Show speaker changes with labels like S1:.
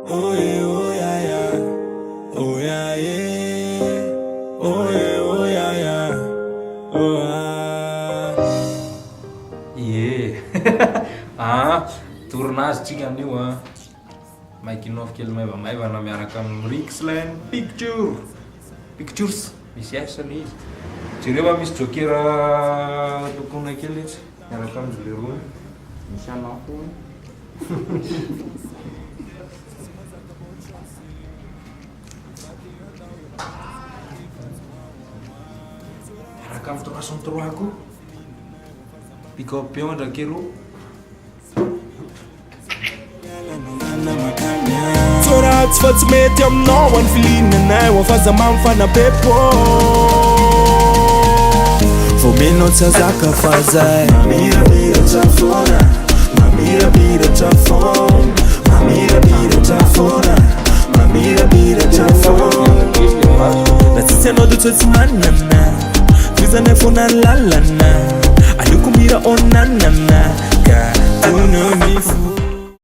S1: Oh yeah, oh yeah, yeah. Oh yeah, yeah. Oh yeah, oh yeah, yeah. Oh
S2: Tournage tsika amin'io maikinaovy kely maivamaivana miaraka amin'ny Rixline Pictures misy asany izy jereo misy joker lokona kely izy miaraka amin'ny leroa misy anafo miaraka amin'ny 303 ko pick-up pion ndrakero
S1: Tsoratsy fa tsy mety aminao any filinanay ho afazamamy fanapepo vomenao tsy azaka fa zay mamirapiratra fona mamirapiratra fona mamirapiratra fona mamirapiratra fona na tsisy anao dia tsy manana fizanay fona lalana aleoko mira onanana ka tonony fo